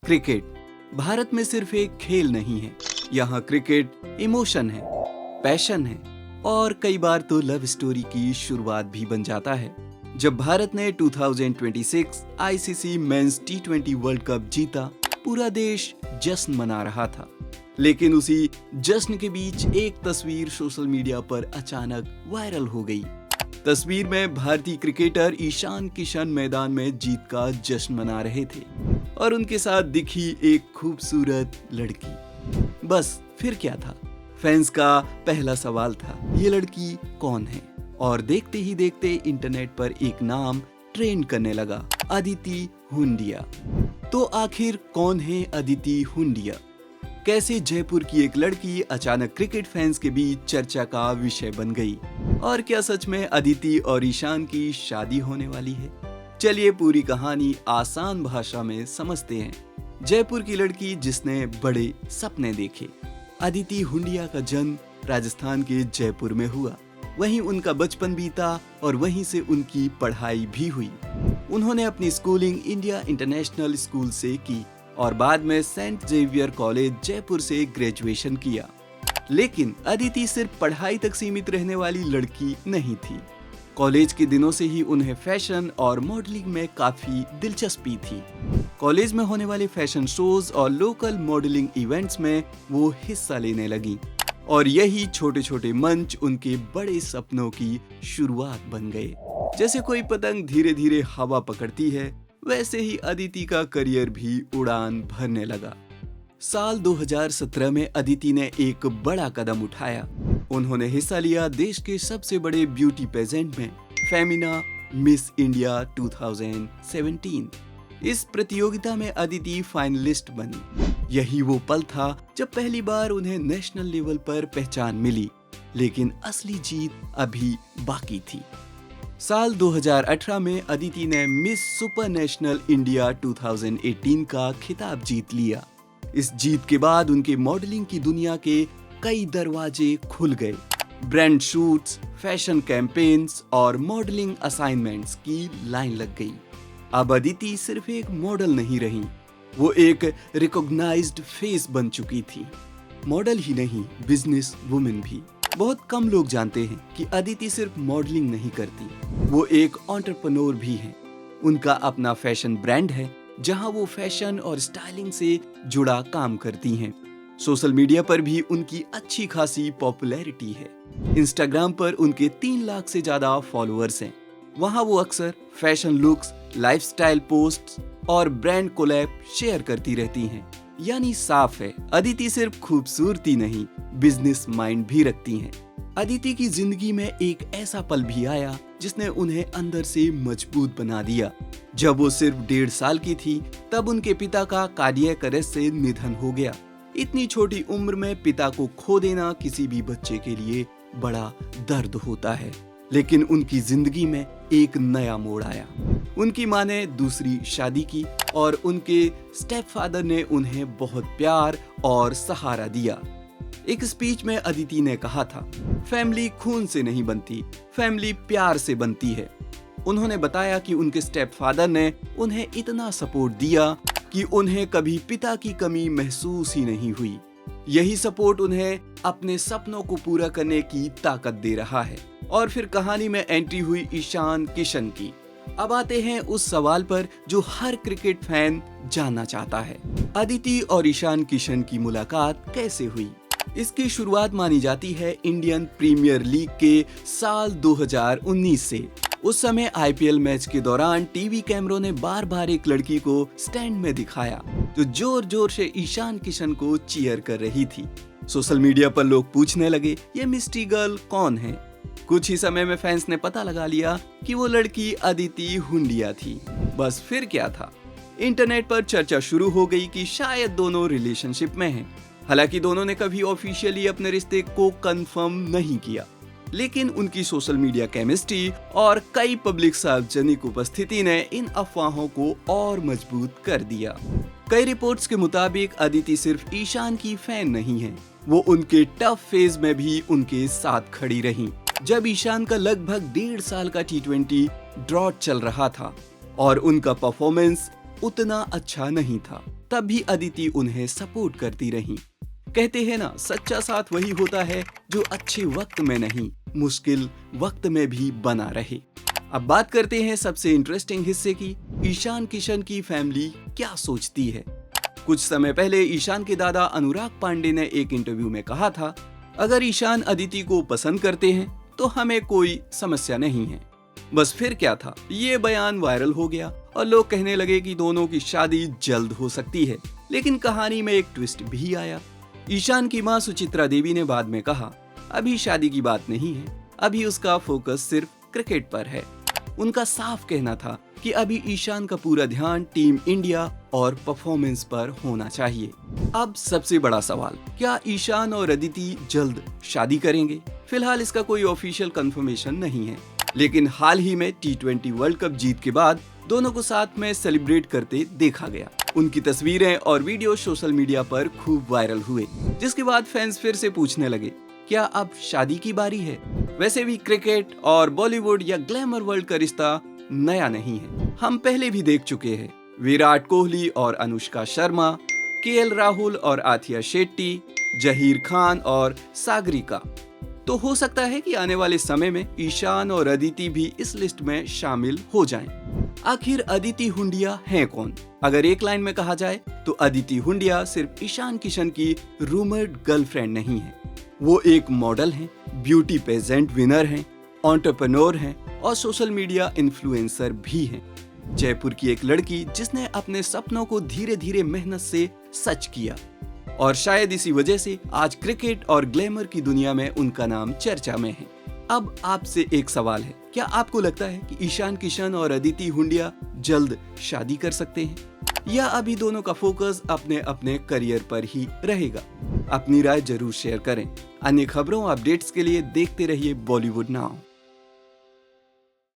Cricket Bharat में सिर्फ एक खेल नहीं है, यहाँ क्रिकेट इमोशन है, पैशन है और कई बार तो लव स्टोरी की शुरुआत भी बन जाता है। जब भारत ने 2026 आईसीसी मेंस टी20 वर्ल्ड कप जीता, पूरा देश जश्न मना रहा था। लेकिन उसी जश्न के बीच एक तस्वीर सोशल मीडिया पर अचानक वायरल हो गई। तस्वीर में भारतीय क्रिकेटर ईशान किशन मैदान में जीत का जश्न मना रहे थे और उनके साथ दिखी एक खूबसूरत लड़की। बस फिर क्या था? फैंस का पहला सवाल था, ये लड़की कौन है? और देखते ही देखते इंटरनेट पर एक नाम ट्रेंड करने लगा, अदिति हुंडिया। तो आखिर कौन है अदिति हुंडिया? कैसे जयपुर की एक लड़की अचानक क्रिकेट फैंस के बीच चर्चा का विषय बन गई? और क्या सच में अदिति और ईशान की शादी होने वाली है? चलिए पूरी कहानी आसान भाषा में समझते हैं। जयपुर की लड़की जिसने बड़े सपने देखे। अदिति हुंडिया का जन्म राजस्थान के जयपुर में हुआ। वहीं उनका बचपन बीता और वहीं से उनकी पढ़ाई भी हुई। उन्होंने अपनी स्कूलिंग इंडिया इंटरनेशनल स्कूल से की और बाद में सेंट जेवियर कॉलेज जयपुर से ग्रेजुएशन किया। लेकिन अदिति सिर्फ पढ़ाई तक सीमित रहने वाली लड़की नहीं थी। कॉलेज के दिनों से ही उन्हें फैशन और मॉडलिंग में काफी दिलचस्पी थी। कॉलेज में होने वाले फैशन शोज और लोकल मॉडलिंग इवेंट्स में वो हिस्सा लेने लगी और यही छोटे छोटे मंच उनके बड़े सपनों की शुरुआत बन गए। जैसे कोई पतंग धीरे धीरे हवा पकड़ती है, वैसे ही अदिति का करियर भी उड़ान भरने लगा। साल 2017 में अदिति ने एक बड़ा कदम उठाया। उन्होंने हिस्सा लिया देश के सबसे बड़े ब्यूटी पेजेंट में, फेमिना मिस इंडिया 2017। इस प्रतियोगिता में अदिति फाइनलिस्ट बनी। यही वो पल था जब पहली बार उन्हें नेशनल लेवल पर पहचान मिली, लेकिन असली जीत अभी बाकी थी। साल 2018 में अदिति ने मिस सुपर नेशनल इंडिया 2018 का खिताब जीत लिया। इस जीत के बाद उनके मॉडलिंग की दुनिया के कई दरवाजे खुल गए। ब्रांड शूट्स, फैशन कैंपेन्स और मॉडलिंग असाइनमेंट्स की लाइन लग गई। अब अदिति सिर्फ एक मॉडल नहीं रही, वो एक रिकॉग्नाइज्ड फेस बन चुकी थी। मॉडल ही नहीं, बिजनेस वुमेन भी। बहुत कम लोग जानते हैं कि अदिति सिर्फ मॉडलिंग नहीं करती, वो एक एंटरप्रेन्योर भी हैं। उनका अपना फैशन ब्रांड है जहां वो फैशन और स्टाइलिंग से जुड़ा काम करती हैं। सोशल मीडिया पर भी उनकी अच्छी खासी पॉपुलैरिटी है। इंस्टाग्राम पर उनके 3 लाख से ज्यादा फॉलोअर्स हैं। वहां वो अक्सर फैशन लुक्स, लाइफस्टाइल पोस्ट्स और ब्रांड कोलैब शेयर करती रहती हैं। यानी साफ है, अदिति सिर्फ खूबसूरती नहीं, बिजनेस माइंड भी रखती हैं। अदिति की जिंदगी में एक ऐसा पल भी आया जिसने उन्हें अंदर से मजबूत बना दिया। जब वो सिर्फ 1.5 साल की थी, तब उनके पिता का कार्डियक अरेस्ट से निधन हो गया। इतनी छोटी उम्र में पिता को खो देना किसी भी बच्चे के लिए बड़ा दर्द होता है। लेकिन उनकी जिंदगी में एक नया मोड़ आया। उनकी मां ने दूसरी शादी की और उनके स्टेपफादर ने उन्हें बहुत प्यार और सहारा दिया। एक स्पीच में अदिति ने कहा था, फैमिली खून से नहीं बनती, फैमिली प्यार से बनती है। उन्होंने बताया कि उनके स्टेपफादर ने उन्हें इतना सपोर्ट दिया कि उन्हें कभी पिता की कमी महसूस ही नहीं हुई। यही सपोर्ट उन्हें अपने सपनों को पूरा करने की ताकत दे रहा है। और फिर कहानी में एंट्री हुई ईशान किशन की। अब आते हैं उस सवाल पर जो हर क्रिकेट फैन जानना चाहता है, अदिति और ईशान किशन की मुलाकात कैसे हुई? इसकी शुरुआत मानी जाती है इंडियन प्रीमियर लीग के साल 2019 से। उस समय आईपीएल मैच के दौरान टीवी कैमरों ने बार बार एक लड़की को स्टैंड में दिखाया जो जोर जोर से ईशान किशन को चीयर कर रही थी। सोशल मीडिया पर लोग पूछने लगे, ये मिस्ट्री गर्ल कौन है? कुछ ही समय में फैंस ने पता लगा लिया कि वो लड़की अदिति हुंडिया थी। बस फिर क्या था? इंटरनेट पर चर्चा शुरू हो गई कि शायद दोनों रिलेशनशिप में हैं। हालांकि दोनों ने कभी ऑफिशियली अपने रिश्ते को कंफर्म नहीं किया, लेकिन उनकी सोशल मीडिया केमिस्ट्री और कई पब्लिक सार्वजनिक उपस्थिति ने इन अफवाहों को और मजबूत कर दिया। कई रिपोर्ट्स के मुताबिक अदिति सिर्फ ईशान की फैन नहीं है, वो उनके टफ फेज में भी उनके साथ खड़ी रही। जब ईशान का लगभग 1.5 साल का T20 ड्रॉट चल रहा था और उनका परफॉर्मेंस उतना अच्छा नहीं था, तब भी अदिति उन्हें सपोर्ट करती रही। कहते हैं ना, सच्चा साथ वही होता है जो अच्छे वक्त में नहीं, मुश्किल वक्त में भी बना रहे। अब बात करते हैं सबसे इंटरेस्टिंग हिस्से की, ईशान किशन की फैमिली क्या सोचती है। कुछ समय पहले ईशान के दादा अनुराग पांडे ने एक इंटरव्यू में कहा था, अगर ईशान अदिति को पसंद करते हैं तो हमें कोई समस्या नहीं है। बस फिर क्या था, ये बयान वायरल हो गया और लोग कहने लगे कि दोनों की शादी जल्द हो सकती है। लेकिन कहानी में एक ट्विस्ट भी आया। ईशान की मां सुचित्रा देवी ने बाद में कहा, अभी शादी की बात नहीं है, अभी उसका फोकस सिर्फ क्रिकेट पर है। उनका साफ कहना था कि अभी ईशान का पूरा ध्यान टीम इंडिया और परफॉर्मेंस पर होना चाहिए। अब सबसे बड़ा सवाल, क्या ईशान और अदिति जल्द शादी करेंगे? फिलहाल इसका कोई ऑफिशियल कंफर्मेशन नहीं है, लेकिन हाल ही में T20 वर्ल्ड कप जीत के बाद दोनों को साथ में सेलिब्रेट करते देखा गया। उनकी तस्वीरें और वीडियो सोशल मीडिया पर खूब वायरल हुए, जिसके बाद फैंस फिर से पूछने लगे, क्या अब शादी की बारी है? वैसे भी क्रिकेट और बॉलीवुड या ग्लैमर वर्ल्ड का रिश्ता नया नहीं है, हम पहले भी देख चुके हैं। विराट कोहली और अनुष्का शर्मा, KL राहुल और आथिया शेट्टी, जहीर खान और सागरिका। तो हो सकता है कि आने वाले समय में ईशान और अदिति भी इस लिस्ट में शामिल हो जाएं। आखिर अदिति हुंडिया है कौन? अगर एक लाइन में कहा जाए तो अदिति हुंडिया सिर्फ ईशान किशन की रूमर्ड गर्लफ्रेंड नहीं है, वो एक मॉडल हैं, ब्यूटी पेजेंट विनर हैं, एंटरप्रेन्योर हैं और सोशल मीडिया इन्फ्लुएंसर भी हैं। जयपुर की एक लड़की जिसने अपने सपनों को धीरे धीरे मेहनत से सच किया, और शायद इसी वजह से आज क्रिकेट और ग्लैमर की दुनिया में उनका नाम चर्चा में है। अब आपसे एक सवाल है, क्या आपको लगता है कि ईशान किशन और अदिति हुंडिया जल्द शादी कर सकते हैं, या अभी दोनों का फोकस अपने अपने करियर पर ही रहेगा? अपनी राय जरूर शेयर करें। अन्य खबरों अपडेट्स के लिए देखते रहिए बॉलीवुड नाउ।